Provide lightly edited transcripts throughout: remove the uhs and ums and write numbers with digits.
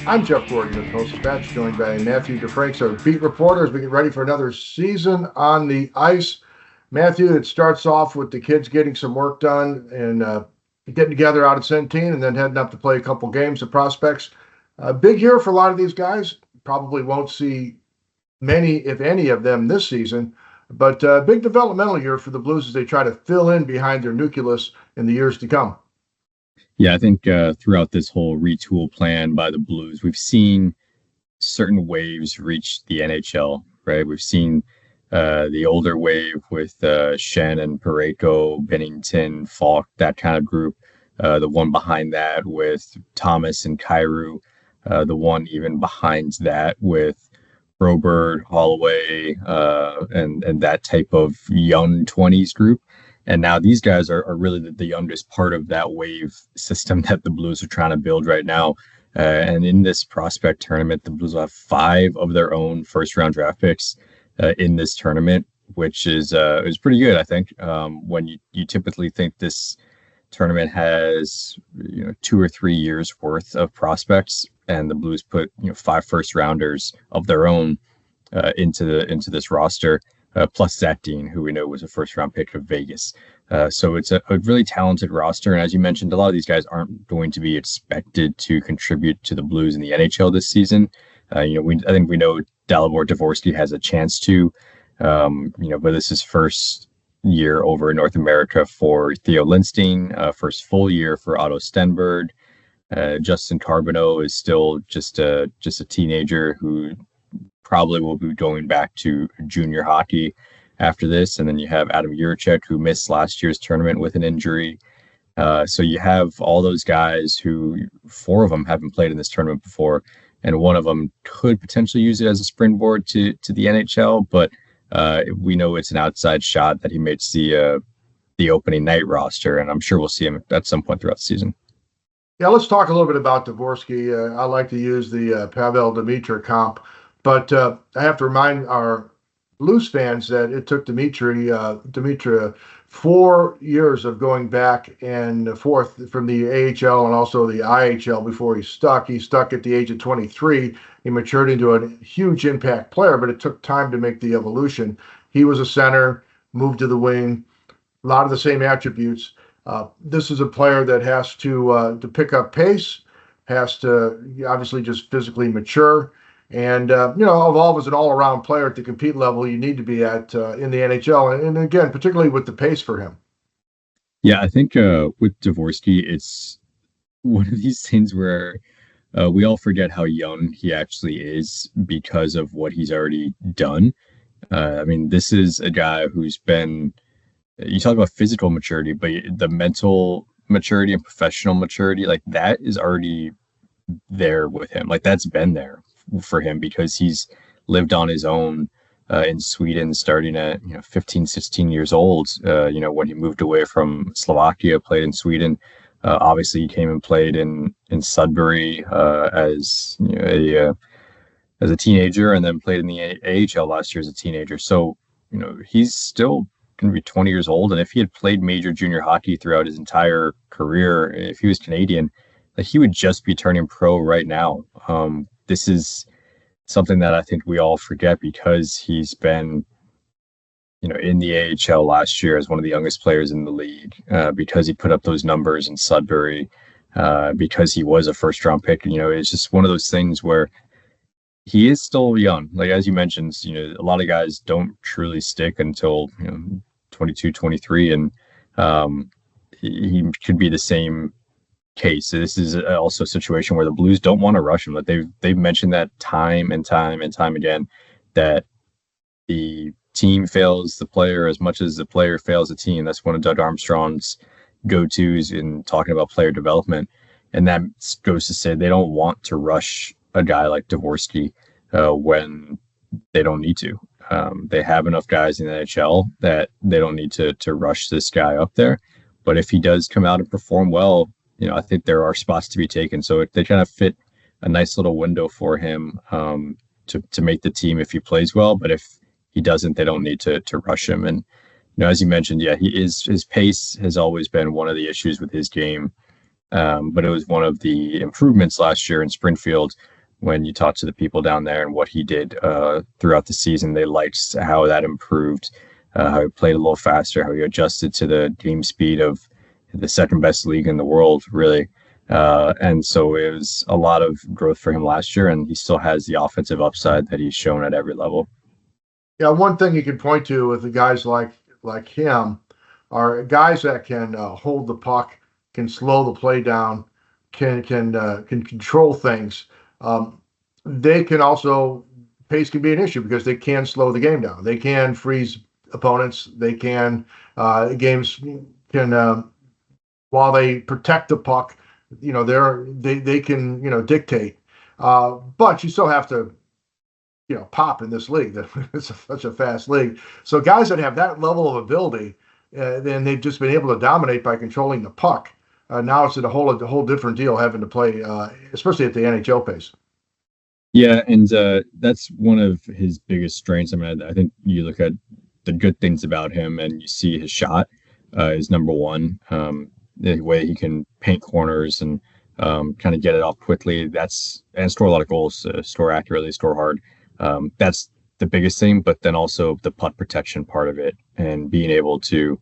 I'm Jeff Gordon, your Post-Dispatch, joined by Matthew DeFranks, our beat reporter, as we get ready for another season on the ice. Matthew, it starts off with the kids getting some work done and getting together out at Centene and then heading up to play a couple games of prospects. Big year for a lot of these guys. Probably won't see many, if any, of them this season, but big developmental year for the Blues as they try to fill in behind their nucleus in the years to come. Yeah, I think throughout this whole retool plan by the Blues, we've seen certain waves reach the NHL, right? We've seen the older wave with Shen and Parayko, Bennington, Falk, that kind of group. The one behind that with Thomas and Kyrou. The one even behind that with Robert, Holloway, and that type of young 20s group. And now these guys are really the youngest part of that wave system that the Blues are trying to build right now. And in this prospect tournament, the Blues will have 5 of their own first-round draft picks in this tournament, which is pretty good, I think. When you typically think this tournament has 2 or 3 years worth of prospects, and the Blues put 5 first-rounders of their own into this roster. Plus Zach Dean, who we know was a first-round pick of Vegas. So it's a really talented roster. And as you mentioned, a lot of these guys aren't going to be expected to contribute to the Blues in the NHL this season. I think we know Dalibor Dvorsky has a chance to, but this is first year over in North America for Theo Lindstein, first full year for Otto Stenberg. Justin Carbonneau is still just a teenager who probably will be going back to junior hockey after this. And then you have Adam Juracek, who missed last year's tournament with an injury. So you have all those guys who 4 of them haven't played in this tournament before, and one of them could potentially use it as a springboard to the NHL. But we know it's an outside shot that he makes the opening night roster, and I'm sure we'll see him at some point throughout the season. Yeah, let's talk a little bit about Dvorsky. I like to use the Pavel Demitra comp. But I have to remind our Blues fans that it took Demitra 4 years of going back and forth from the AHL and also the IHL before he stuck. He stuck at the age of 23. He matured into a huge impact player, but it took time to make the evolution. He was a center, moved to the wing, a lot of the same attributes. This is a player that has to pick up pace, has to obviously just physically mature. And, evolve as an all-around player at the compete level you need to be at in the NHL. And again, particularly with the pace for him. Yeah, I think with Dvorsky, it's one of these things where we all forget how young he actually is because of what he's already done. This is a guy who's been, you talk about physical maturity, but the mental maturity and professional maturity, like that is already there with him. Like that's been there for him because he's lived on his own in Sweden starting at 15, 16 years old. When he moved away from Slovakia, played in Sweden. Obviously he came and played in Sudbury as a teenager, and then played in the AHL last year as a teenager. So he's still going to be 20 years old, and if he had played major junior hockey throughout his entire career, if he was Canadian, like he would just be turning pro right now. This is something that I think we all forget because he's been, in the AHL last year as one of the youngest players in the league, because he put up those numbers in Sudbury, because he was a first-round pick. It's just one of those things where he is still young. Like, as you mentioned, a lot of guys don't truly stick until, 22, 23, and he could be the same case. This is also a situation where the Blues don't want to rush him. Like they've mentioned that time and time and time again, that the team fails the player as much as the player fails the team. That's one of Doug Armstrong's go-tos in talking about player development. And that goes to say they don't want to rush a guy like Dvorsky when they don't need to. They have enough guys in the NHL that they don't need to rush this guy up there. But if he does come out and perform well, I think there are spots to be taken. So they kind of fit a nice little window for him to make the team if he plays well. But if he doesn't, they don't need to rush him. And as you mentioned, yeah, his pace has always been one of the issues with his game. But it was one of the improvements last year in Springfield when you talk to the people down there and what he did throughout the season. They liked how that improved, how he played a little faster, how he adjusted to the game speed of the second best league in the world, really. And so it was a lot of growth for him last year, and he still has the offensive upside that he's shown at every level. Yeah, one thing you can point to with the guys like him are guys that can hold the puck, can slow the play down, can control things. Um, they can also pace can be an issue because they can slow the game down. They can freeze opponents. They can games can while they protect the puck, they can dictate. But you still have to pop in this league. It's such a fast league. So guys that have that level of ability, then they've just been able to dominate by controlling the puck. Now it's a whole different deal having to play, especially at the NHL pace. Yeah, and that's one of his biggest strengths. I mean, I think you look at the good things about him, and you see his shot is number one. The way he can paint corners and kind of get it off quickly. And score a lot of goals, score accurately, score hard. That's the biggest thing, but then also the puck protection part of it and being able to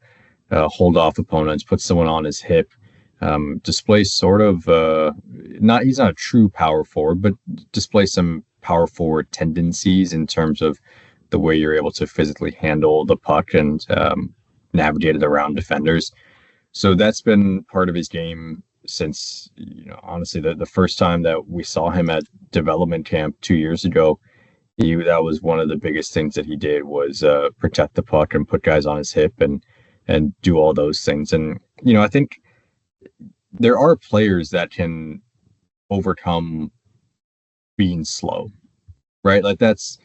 hold off opponents, put someone on his hip, display sort of he's not a true power forward, but display some power forward tendencies in terms of the way you're able to physically handle the puck and navigate it around defenders. So that's been part of his game since, honestly, the first time that we saw him at development camp 2 years ago. That was one of the biggest things that he did was protect the puck and put guys on his hip and do all those things. And I think there are players that can overcome being slow, right? Like it's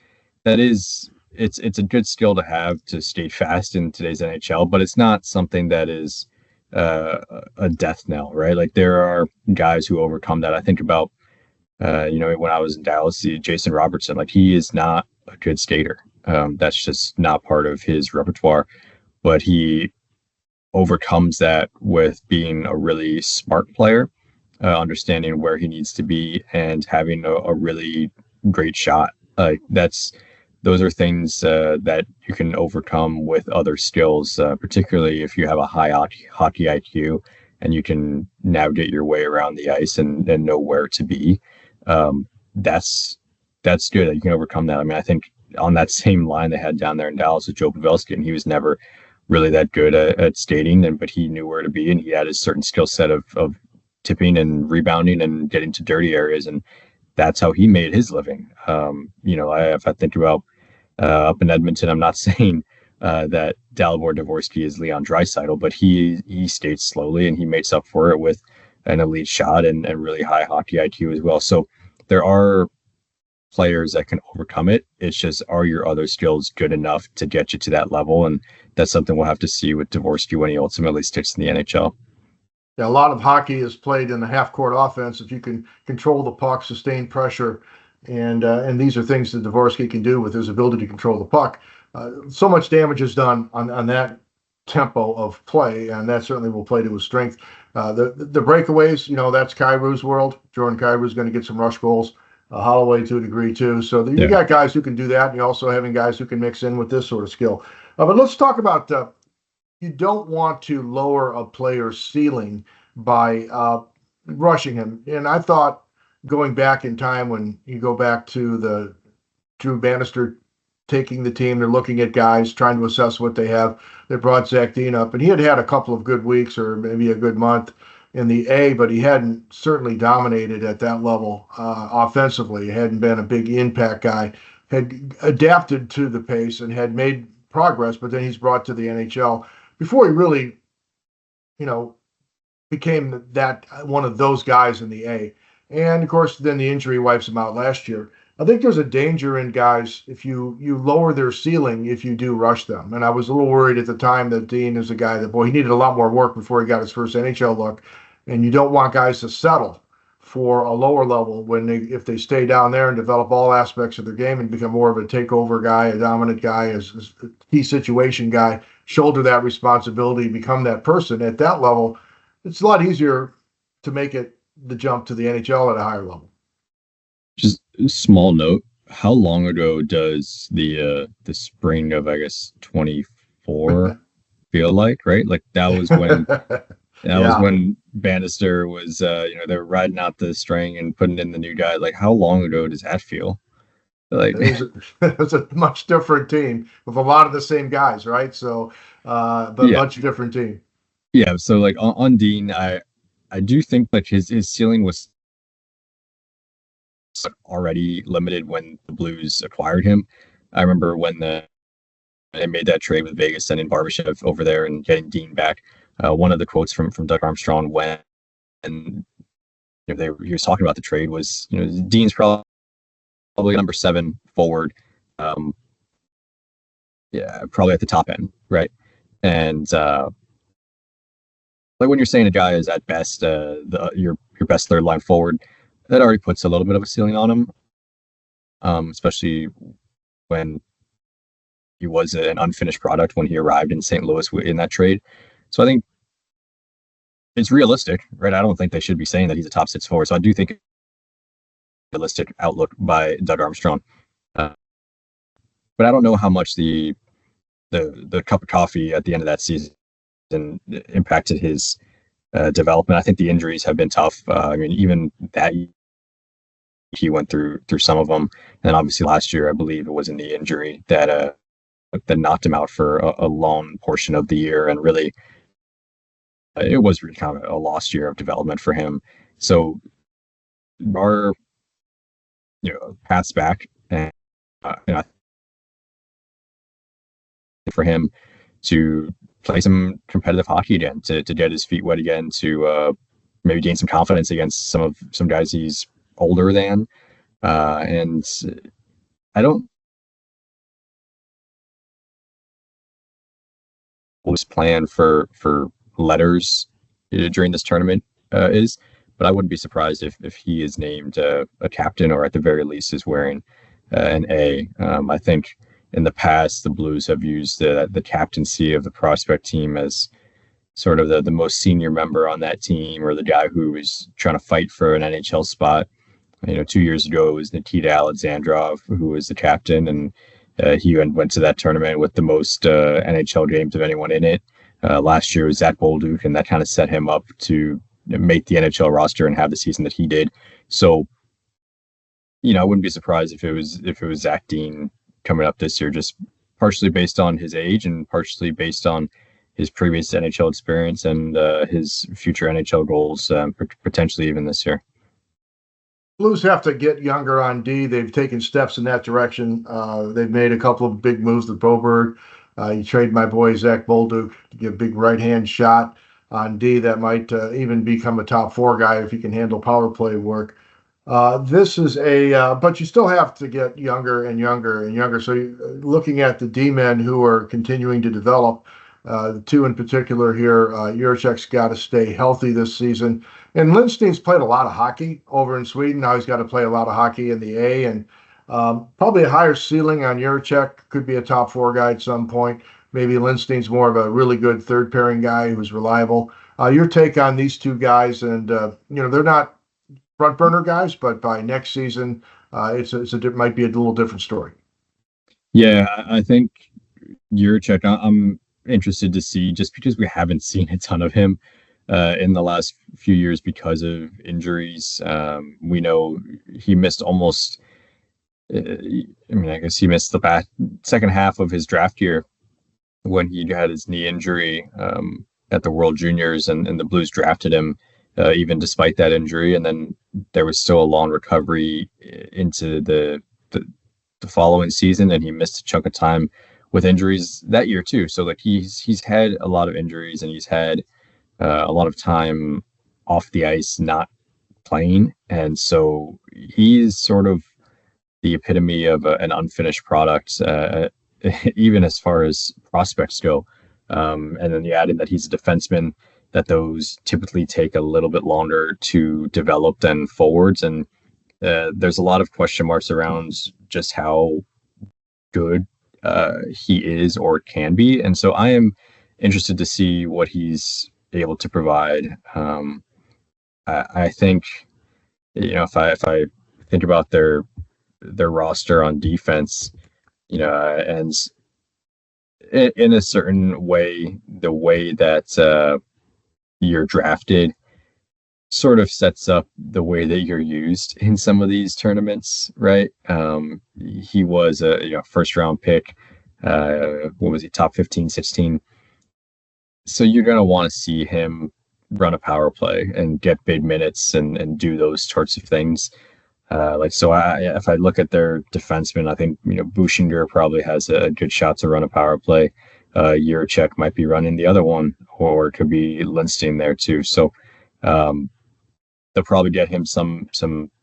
a good skill to have to stay fast in today's NHL, but it's not something that is a death knell, right? Like there are guys who overcome that. I think about when I was in Dallas, Jason Robertson, like he is not a good skater. That's just not part of his repertoire, but he overcomes that with being a really smart player, understanding where he needs to be and having a really great shot. Those are things that you can overcome with other skills, particularly if you have a high hockey IQ and you can navigate your way around the ice and know where to be. That's good that you can overcome that. I mean, I think on that same line they had down there in Dallas with Joe Pavelski, and he was never really that good at skating, but he knew where to be, and he had a certain skill set of tipping and rebounding and getting to dirty areas, and that's how he made his living. If I think about up in Edmonton, I'm not saying that Dalibor Dvorsky is Leon Draisaitl, but he skates slowly and he makes up for it with an elite shot and really high hockey IQ as well. So there are players that can overcome it. It's just, are your other skills good enough to get you to that level? And that's something we'll have to see with Dvorsky when he ultimately sticks in the NHL. Yeah, a lot of hockey is played in the half-court offense. If you can control the puck, sustain pressure, and these are things that Dvorsky can do with his ability to control the puck. So much damage is done on that tempo of play, and that certainly will play to his strength. The breakaways, that's Kairou's world. Jordan Kairou's going to get some rush goals. Holloway to a degree too. So you got guys who can do that, and you're also having guys who can mix in with this sort of skill. But let's talk about you don't want to lower a player's ceiling by rushing him. And I thought going back in time, when you go back to the Drew Bannister taking the team, they're looking at guys, trying to assess what they have. They brought Zach Dean up, and he had a couple of good weeks or maybe a good month in the A, but he hadn't certainly dominated at that level offensively. He hadn't been a big impact guy, had adapted to the pace and had made progress, but then he's brought to the NHL before he really, became that one of those guys in the A. And of course, then the injury wipes him out last year. I think there's a danger in guys if you lower their ceiling if you do rush them. And I was a little worried at the time that Dean is a guy that, he needed a lot more work before he got his first NHL look. And you don't want guys to settle for a lower level if they stay down there and develop all aspects of their game and become more of a takeover guy, a dominant guy, a key situation guy, shoulder that responsibility, become that person at that level. It's a lot easier to make it the jump to the NHL at a higher level. Small note: how long ago does the spring of, I guess, 24 feel like? Right, like that was Yeah, when Bannister was, they were riding out the string and putting in the new guy. Like, how long ago does that feel? Like, it was a much different team with a lot of the same guys, right? So, but yeah, much different team. yeah. So like on Dean, I do think like his ceiling was already limited when the Blues acquired him. I remember when they made that trade with Vegas, sending Barbashev over there and getting Dean back. One of the quotes from Doug Armstrong when he was talking about the trade was, Dean's probably number 7 forward, um, yeah, probably at the top end, right? And like when you're saying a guy is at best your best third line forward, that already puts a little bit of a ceiling on him, especially when he was an unfinished product when he arrived in St. Louis in that trade. So I think it's realistic, right? I don't think they should be saying that he's a top 6 forward. So I do think it's a realistic outlook by Doug Armstrong. Uh, but I don't know how much the cup of coffee at the end of that season impacted his development. I think the injuries have been tough. I mean, even that he went through some of them, and obviously last year, I believe it was a knee injury that knocked him out for a long portion of the year, and really, it was really kind of a lost year of development for him. So our paths back, and for him to play some competitive hockey again, to get his feet wet again, to maybe gain some confidence against some guys he's older than. And I don't always plan for letters during this tournament is, but I wouldn't be surprised if he is named a captain, or at the very least is wearing an A. I think in the past the Blues have used the captaincy of the prospect team as sort of the most senior member on that team, or the guy who is trying to fight for an NHL spot. 2 years ago it was Nikita Alexandrov who was the captain, and he went to that tournament with the most NHL games of anyone in it. Last year was Zach Bolduc, and that kind of set him up to make the NHL roster and have the season that he did. So, I wouldn't be surprised if it was Zach Dean coming up this year, just partially based on his age and partially based on his previous NHL experience and his future NHL goals, potentially even this year. Blues have to get younger on D. They've taken steps in that direction. They've made a couple of big moves with Boberg. You trade my boy Zach Bolduc to get a big right-hand shot on D that might even become a top 4 guy if he can handle power play work. This is but you still have to get younger and younger and younger. So looking at the D-men who are continuing to develop, the 2 in particular here, Juracek's got to stay healthy this season. And Lindstein's played a lot of hockey over in Sweden. Now he's got to play a lot of hockey in the A, and probably a higher ceiling on Juracek. Could be a top 4 guy at some point. Maybe Lindstein's more of a really good third pairing guy who's reliable. Your take on these 2 guys, and they're not front burner guys, but by next season, it might be a little different story. Yeah, I think Juracek, I'm interested to see, just because we haven't seen a ton of him in the last few years because of injuries. We know he missed almost, I guess he missed the second half of his draft year when he had his knee injury at the World Juniors, and the Blues drafted him even despite that injury. And then there was still a long recovery into the following season, and he missed a chunk of time with injuries that year too. So like he's had a lot of injuries, and he's had a lot of time off the ice not playing, and so he's sort of the epitome of an unfinished product, even as far as prospects go. And then you add in that he's a defenseman, that those typically take a little bit longer to develop than forwards, and there's a lot of question marks around just how good he is or can be. And so I am interested to see what he's able to provide. I think, if I think about their their roster on defense, and in a certain way, the way that you're drafted sort of sets up the way that you're used in some of these tournaments, right? He was a first round pick. What was he, top 15, 16? So you're going to want to see him run a power play and get big minutes and do those sorts of things. If I look at their defensemen, I think Bushinger probably has a good shot to run a power play. Yurchek might be running the other one, or it could be Lindstein there too. So they'll probably get him some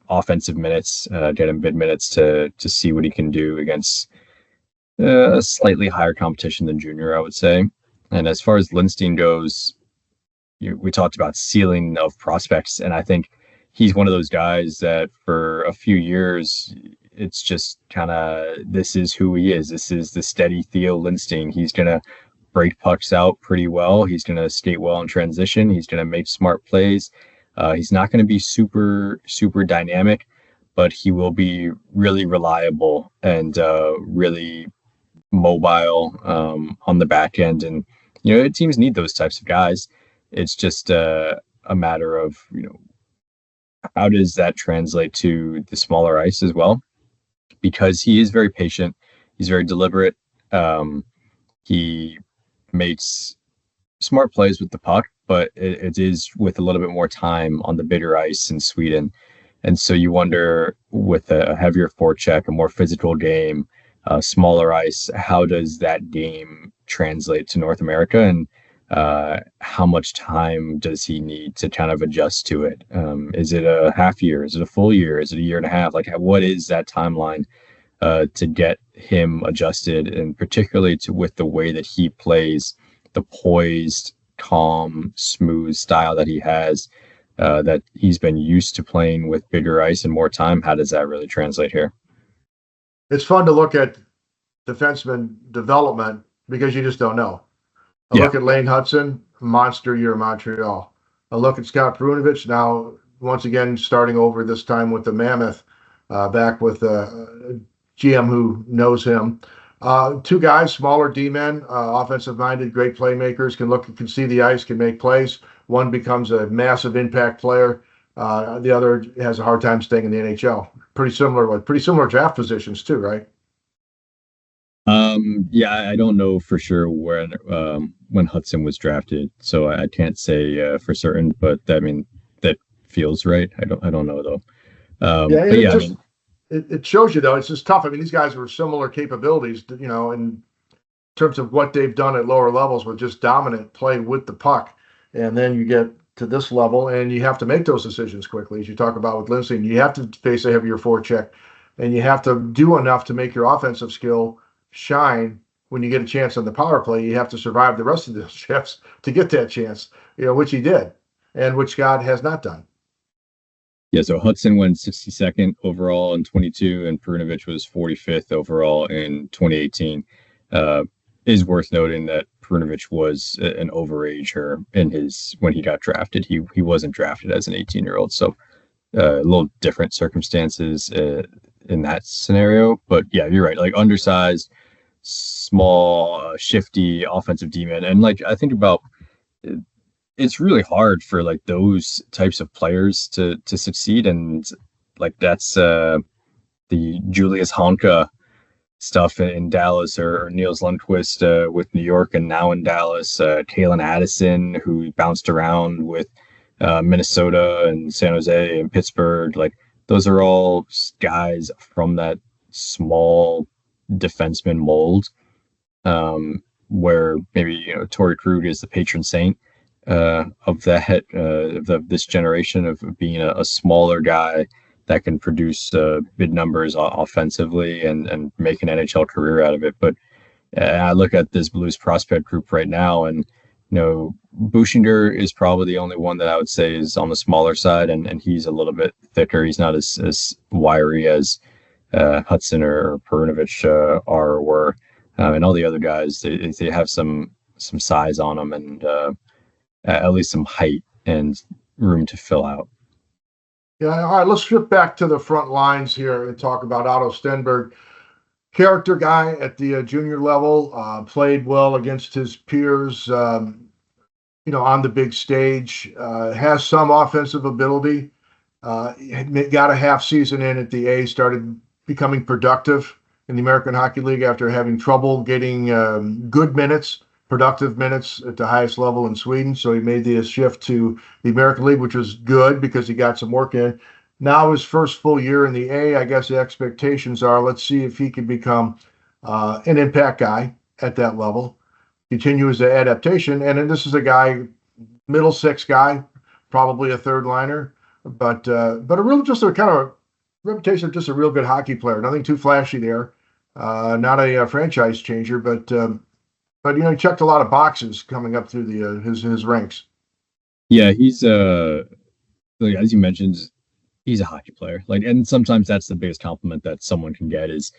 offensive minutes, get him bid minutes to see what he can do against a slightly higher competition than junior, I would say. And as far as Lindstein goes, we talked about ceiling of prospects, and I think he's one of those guys that for a few years, it's just kind of, this is who he is. This is the steady Theo Lindstein. He's going to break pucks out pretty well. He's going to skate well in transition. He's going to make smart plays. He's not going to be super, super dynamic, but he will be really reliable and really mobile on the back end. And, teams need those types of guys. It's just a matter of, how does that translate to the smaller ice as well? Because he is very patient. He's very deliberate. He makes smart plays with the puck, but it is with a little bit more time on the bigger ice in Sweden. And so you wonder, with a heavier forecheck, a more physical game, smaller ice, how does that game translate to North America? And how much time does he need to kind of adjust to it? Is it a half year? Is it a full year? Is it a year and a half? Like, what is that timeline to get him adjusted, and particularly with the way that he plays, the poised, calm, smooth style that he has, that he's been used to playing with bigger ice and more time? How does that really translate here? It's fun to look at defenseman development because you just don't know. I look at Lane Hudson, monster year in Montreal. I look at Scott Perunovich, now once again starting over, this time with the Mammoth, back with a GM who knows him. Two guys, smaller D-men, offensive-minded, great playmakers, can see the ice, can make plays. One becomes a massive impact player. The other has a hard time staying in the NHL. Pretty similar draft positions too, right? Yeah, I don't know for sure when Hudson was drafted, so I can't say for certain. But I mean, that feels right. I don't know though. It shows you though. It's just tough. I mean, these guys were similar capabilities, in terms of what they've done at lower levels with just dominant play with the puck, and then you get to this level and you have to make those decisions quickly, as you talk about with Lindsay. You have to face a heavier forecheck, and you have to do enough to make your offensive skill shine when you get a chance on the power play. You have to survive the rest of the shifts to get that chance, which he did, and which Scott has not done. Yeah, so Hudson went 62nd overall in 22, and Perunovich was 45th overall in 2018. Is worth noting that Perunovich was an overager when he got drafted. He wasn't drafted as an 18-year-old, so a little different circumstances in that scenario. But yeah, you're right. Like, undersized, small, shifty offensive D-man, and like, I think about it, it's really hard for like those types of players to succeed. And like, that's the Julius Honka stuff in Dallas, or Niels Lundqvist with New York and now in Dallas, Kalen Addison, who bounced around with Minnesota and San Jose and Pittsburgh. Like, those are all guys from that small defenseman mold, where maybe Torrey Krug is the patron saint of this generation of being a smaller guy that can produce big numbers offensively and make an NHL career out of it. But I look at this Blues prospect group right now, and Bushinger is probably the only one that I would say is on the smaller side, and he's a little bit thicker. He's not as wiry as Hudson or Perunovich are or were, and all the other guys. They have some size on them, and at least some height and room to fill out. Yeah. All right. Let's shift back to the front lines here and talk about Otto Stenberg. Character guy at the junior level, played well against his peers, on the big stage, has some offensive ability. Got a half season in at the A, started becoming productive in the American Hockey League after having trouble getting good minutes, productive minutes at the highest level in Sweden. So he made the shift to the American League, which was good because he got some work in. Now his first full year in the A, I guess the expectations are, let's see if he can become an impact guy at that level, continue his adaptation. And then this is a guy, middle six guy, probably a third liner, but a real, just a kind of reputation of just a real good hockey player. Nothing too flashy there. Not a franchise changer, but he checked a lot of boxes coming up through the his ranks. Yeah, he's like, as you mentioned, he's a hockey player. Like, and sometimes that's the biggest compliment that someone can get is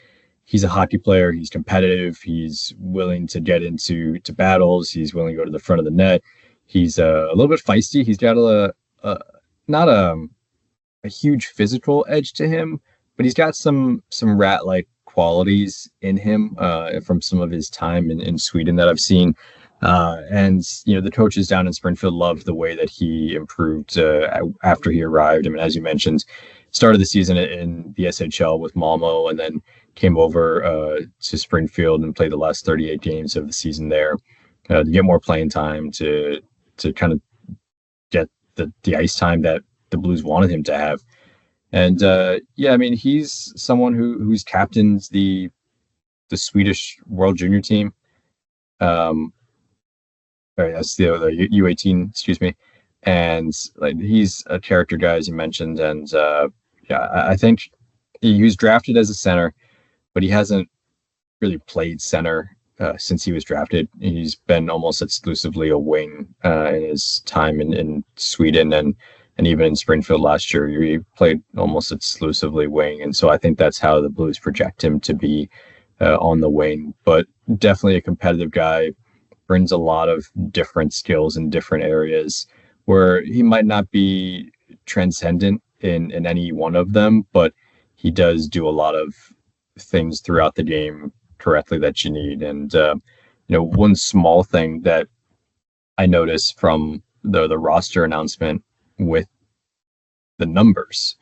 he's a hockey player. He's competitive. He's willing to get into battles. He's willing to go to the front of the net. He's a little bit feisty. He's got not a huge physical edge to him, but he's got some rat-like qualities in him from some of his time in Sweden that I've seen. And the coaches down in Springfield loved the way that he improved after he arrived. I mean, as you mentioned, started the season in the SHL with Malmo, and then came over to Springfield and played the last 38 games of the season there to get more playing time, to kind of get the ice time that the Blues wanted him to have. And I mean, he's someone who's captained the Swedish World Junior team. That's the U18, excuse me. And like, he's a character guy, as you mentioned. And I think he was drafted as a center, but he hasn't really played center since he was drafted. He's been almost exclusively a wing in his time in Sweden and even in Springfield last year. He played almost exclusively wing. And so I think that's how the Blues project him to be on the wing. But definitely a competitive guy, brings a lot of different skills in different areas where he might not be transcendent in any one of them, but he does do a lot of things throughout the game correctly that you need. And one small thing that I noticed from the roster announcement with the numbers.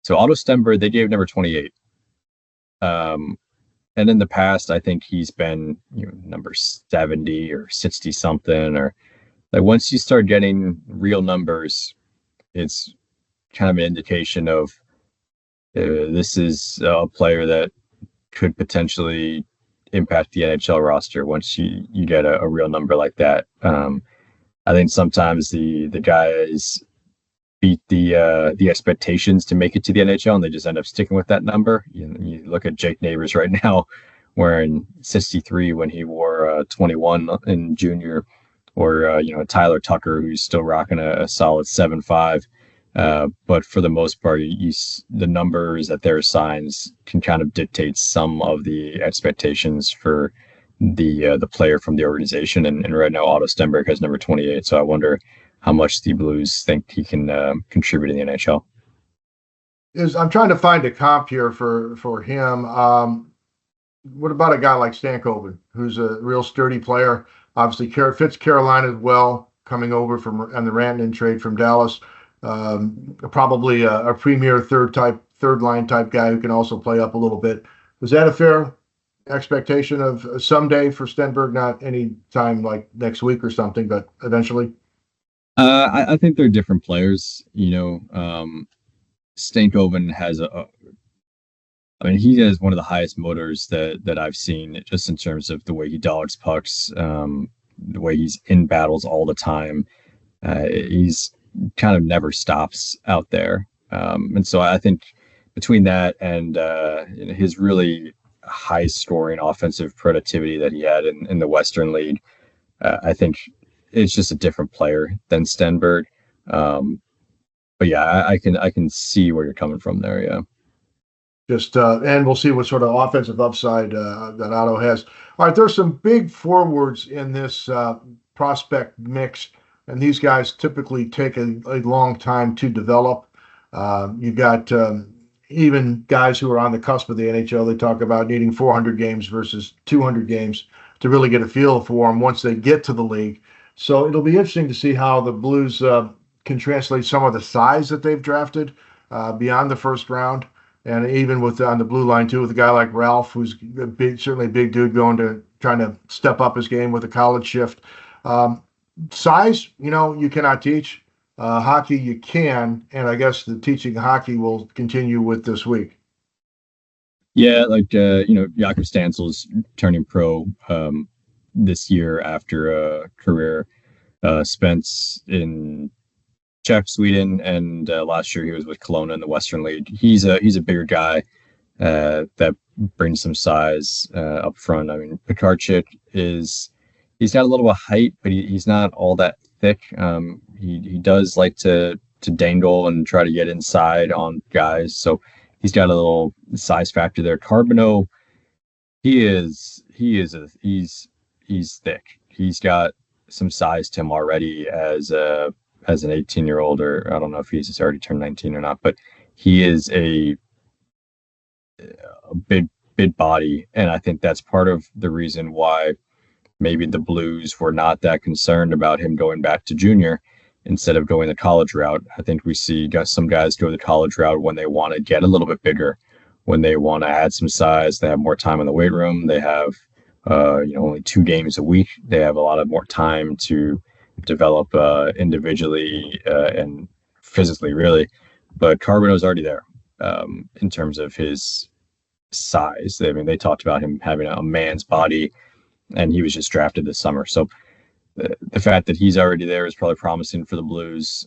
So Otto Stenberg, they gave number 28. And in the past, I think he's been number 70 or 60 something, or like once you start getting real numbers, it's kind of an indication of this is a player that could potentially impact the NHL roster once you get a real number like that. I think sometimes the guys beat the expectations to make it to the NHL, and they just end up sticking with that number. You look at Jake Neighbors right now, wearing 63 when he wore 21 in junior, or Tyler Tucker, who's still rocking a solid 7.5. But for the most part, the numbers that they're assigned can kind of dictate some of the expectations for the player from the organization. And right now, Otto Stenberg has number 28. So I wonder how much the Blues think he can contribute in the NHL. I'm trying to find a comp here for him. What about a guy like Stankoven, who's a real sturdy player? Obviously, fits Carolina well, coming over on the Rantanen trade from Dallas. Probably a premier third line type guy who can also play up a little bit. Was that a fair expectation of someday for Stenberg? Not any time like next week or something, but eventually. I think they're different players. Stankoven has he has one of the highest motors that I've seen, just in terms of the way he dollars pucks, the way he's in battles all the time. He's kind of never stops out there. And so I think between that and his really high scoring offensive productivity that he had in the Western League, I think it's just a different player than Stenberg. But yeah, I can see where you're coming from there. Yeah. And we'll see what sort of offensive upside that Otto has. All right, there's some big forwards in this prospect mix, and these guys typically take a long time to develop. You've got even guys who are on the cusp of the NHL. They talk about needing 400 games versus 200 games to really get a feel for them once they get to the league. So it'll be interesting to see how the Blues can translate some of the size that they've drafted beyond the first round. And even with on the blue line too, with a guy like Ralph, who's a big, certainly a big dude, going to trying to step up his game with a college shift. Um, Size, you cannot teach. Hockey, you can, and I guess the teaching hockey will continue with this week. Yeah, like Jakob Stansel's turning pro this year after a career spent in Czech, Sweden, and last year he was with Kelowna in the Western League. He's a bigger guy that brings some size up front. I mean, Pekarchik he's got a little bit of height, but he's not all that thick. He does like to dangle and try to get inside on guys, so he's got a little size factor there. Carbonneau, he's thick. He's got some size to him already as an 18-year-old, or I don't know if he's already turned 19 or not, but he is a big body, and I think that's part of the reason why maybe the Blues were not that concerned about him going back to junior instead of going the college route. I think we see some guys go the college route when they want to get a little bit bigger, when they want to add some size. They have more time in the weight room. They have only 2 games a week. They have a lot of more time to develop individually and physically, really. But Carbonneau's already there in terms of his size. I mean, they talked about him having a man's body, and he was just drafted this summer. So the fact that he's already there is probably promising for the Blues.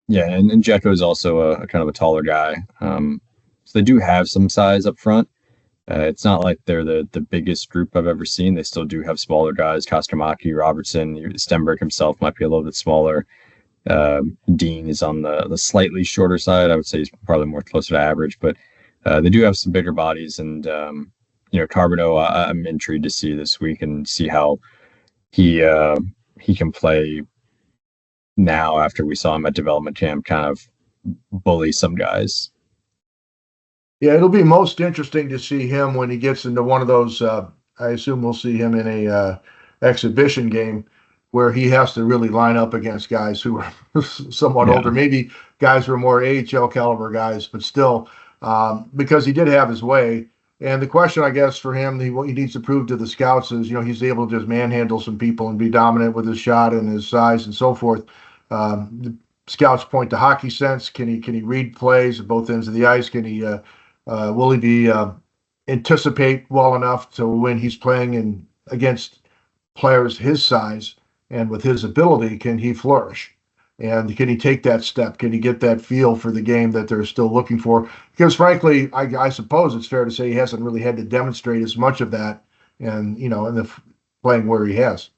Yeah, and Jekko is also a kind of a taller guy. So they do have some size up front. It's not like they're the biggest group I've ever seen. They still do have smaller guys. Kaskamaki, Robertson, Stenberg himself might be a little bit smaller. Dean is on the slightly shorter side. I would say he's probably more closer to average, but they do have some bigger bodies. And Carbonneau, I'm intrigued to see this week and see how he can play now after we saw him at development camp kind of bully some guys. Yeah, it'll be most interesting to see him when he gets into one of those. I assume we'll see him in a exhibition game where he has to really line up against guys who are somewhat older, maybe guys who are more AHL caliber guys, but still, because he did have his way. And the question, I guess, for him, what he needs to prove to the scouts is, he's able to just manhandle some people and be dominant with his shot and his size and so forth. The scouts point to hockey sense. Can he read plays at both ends of the ice? Can he will he be anticipate well enough to when he's playing against players his size and with his ability, can he flourish? And can he take that step? Can he get that feel for the game that they're still looking for? Because frankly, I suppose it's fair to say he hasn't really had to demonstrate as much of that, and in the playing where he has.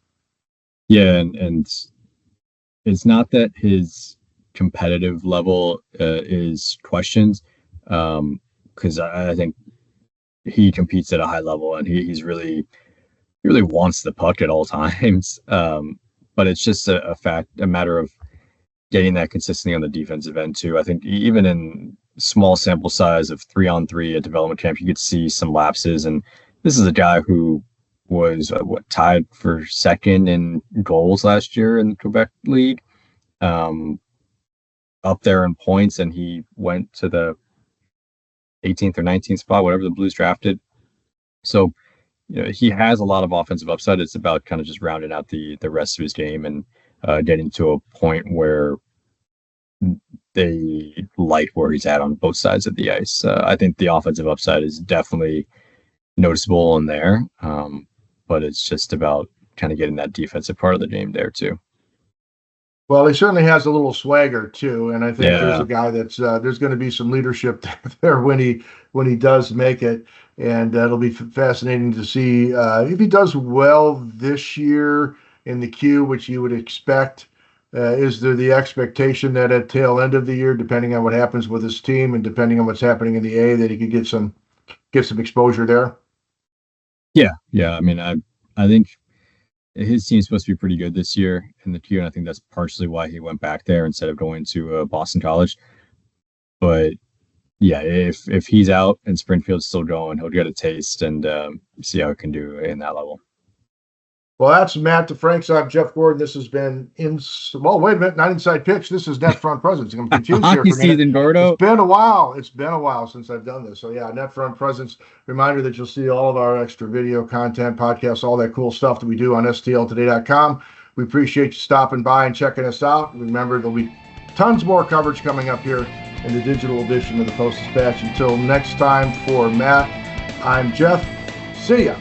Yeah, and it's not that his competitive level is questioned, because I think he competes at a high level, and he really wants the puck at all times. But it's just a matter of getting that consistency on the defensive end too. I think even in small sample size of 3-on-3 at development camp, you could see some lapses. And this is a guy who was tied for second in goals last year in the Quebec League, up there in points, and he went to the 18th or 19th spot, whatever the Blues drafted. So he has a lot of offensive upside. It's about kind of just rounding out the rest of his game and getting to a point where they like where he's at on both sides of the ice. I think the offensive upside is definitely noticeable in there, but it's just about kind of getting that defensive part of the game there too. Well, he certainly has a little swagger too, and I think there's a guy that's there's going to be some leadership there when he does make it, and it'll be fascinating to see if he does well this year in the Q, which you would expect. Is there the expectation that at tail end of the year, depending on what happens with his team and depending on what's happening in the A, that he could get some exposure there? Yeah. I mean, I think his team's supposed to be pretty good this year in the Q, and I think that's partially why he went back there instead of going to Boston College. But yeah, if he's out and Springfield's still going, he'll get a taste and see how it can do in that level. Well, that's Matt DeFranks. I'm Jeff Gordon. This has been wait a minute, not Inside Pitch. This is Net Front Presence. I'm confused here for a minute. Gordo. It's been a while. It's been a while since I've done this. So yeah, Net Front Presence. Reminder that you'll see all of our extra video content, podcasts, all that cool stuff that we do on stltoday.com. We appreciate you stopping by and checking us out. Remember, there'll be tons more coverage coming up here in the digital edition of the Post-Dispatch. Until next time, for Matt, I'm Jeff. See ya.